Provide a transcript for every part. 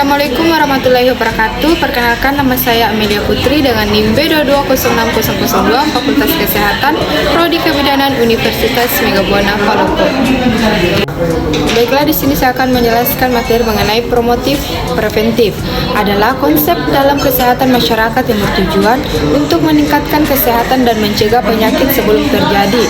Assalamualaikum warahmatullahi wabarakatuh. Perkenalkan, nama saya Amelia Putri dengan NIM B2206002 Fakultas Kesehatan Prodi Kebidanan Universitas Megabuana Palopo. Baiklah, di sini saya akan menjelaskan materi mengenai promotif preventif. Adalah konsep dalam kesehatan masyarakat yang bertujuan untuk meningkatkan kesehatan dan mencegah penyakit sebelum terjadi.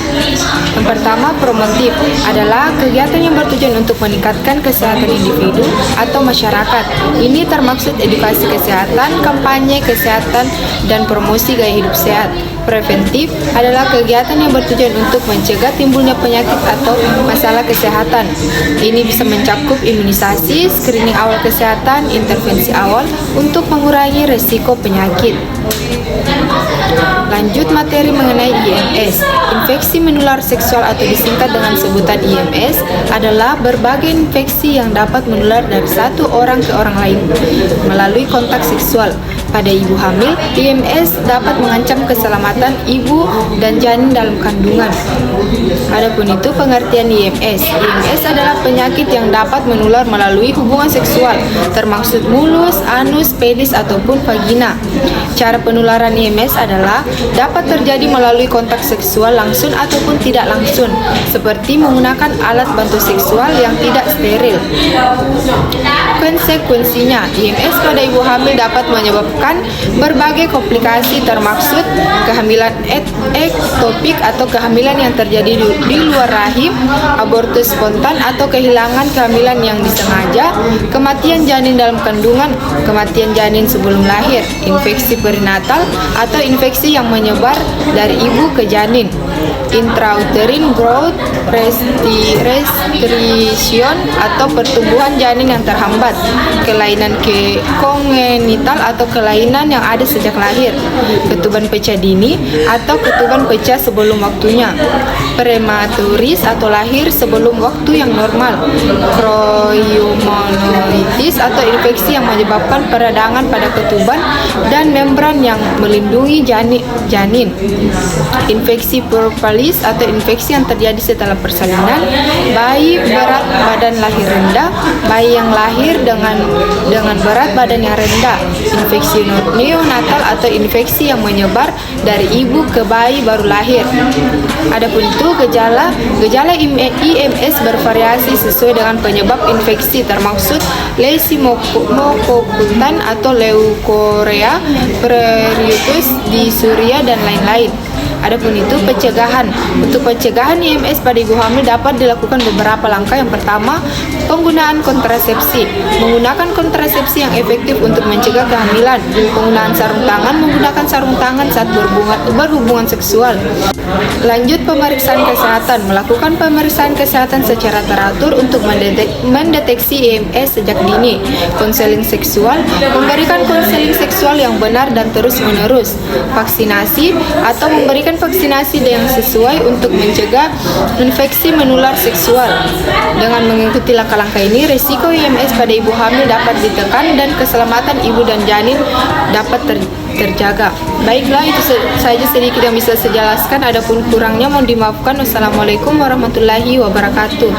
Yang pertama, promotif adalah kegiatan yang bertujuan untuk meningkatkan kesehatan individu atau masyarakat. Ini termaksud edukasi kesehatan, kampanye kesehatan, dan promosi gaya hidup sehat. Preventif adalah kegiatan yang bertujuan untuk mencegah timbulnya penyakit atau masalah kesehatan. Ini bisa mencakup imunisasi, screening awal kesehatan, intervensi awal untuk mengurangi resiko penyakit. Lanjut materi mengenai IMS. Infeksi menular seksual atau disingkat dengan sebutan IMS adalah berbagai infeksi yang dapat menular dari satu orang ke orang lain melalui kontak seksual. Pada ibu hamil, IMS dapat mengancam keselamatan ibu dan janin dalam kandungan. Adapun itu pengertian IMS. IMS adalah penyakit yang dapat menular melalui hubungan seksual, termaksud mulus, anus, penis, ataupun vagina. Cara penularan IMS adalah dapat terjadi melalui kontak seksual langsung ataupun tidak langsung, seperti menggunakan alat bantu seksual yang tidak steril. Konsekuensinya, IMS pada ibu hamil dapat menyebabkan berbagai komplikasi, termaksud kehamilan ektopik atau kehamilan yang terjadi di luar rahim, abortus spontan atau kehilangan kehamilan yang disengaja, kematian janin dalam kandungan, kematian janin sebelum lahir, infeksi perinatal atau infeksi yang menyebar dari ibu ke janin, intrauterine growth restriction atau pertumbuhan janin yang terhambat, kelainan kongenital atau kelainan yang ada sejak lahir, ketuban pecah dini atau ketuban pecah sebelum waktunya, prematuris atau lahir sebelum waktu yang normal, chorioamnionitis atau infeksi yang menyebabkan peradangan pada ketuban dan membran yang melindungi janin, infeksi propolis atau infeksi yang terjadi setelah persalinan, bayi berat badan lahir rendah, bayi yang lahir dengan berat badan yang rendah, infeksi neonatal atau infeksi yang menyebar dari ibu ke bayi baru lahir. Adapun itu gejala IMS bervariasi sesuai dengan penyebab infeksi, termaksud lesi monokokutan atau leukorea, peritus disuria, dan lain-lain. Adapun itu pencegahan. Untuk pencegahan IMS pada ibu hamil dapat dilakukan beberapa langkah. Yang pertama, penggunaan kontrasepsi. Menggunakan kontrasepsi yang efektif untuk mencegah kehamilan. Penggunaan sarung tangan. Menggunakan sarung tangan saat berhubungan seksual. Lanjut, pemeriksaan kesehatan. Melakukan pemeriksaan kesehatan secara teratur untuk mendeteksi IMS sejak dini. Konseling seksual. Memberikan konseling seksual yang benar dan terus-menerus. Vaksinasi atau memberikan vaksinasi yang sesuai untuk mencegah infeksi menular seksual. Dengan mengikuti langkah-langkah ini, risiko IMS pada ibu hamil dapat ditekan dan keselamatan ibu dan janin dapat terjaga. Baiklah, itu saja sedikit yang bisa saya jelaskan. Adapun kurangnya mohon dimaafkan. Wassalamualaikum warahmatullahi wabarakatuh.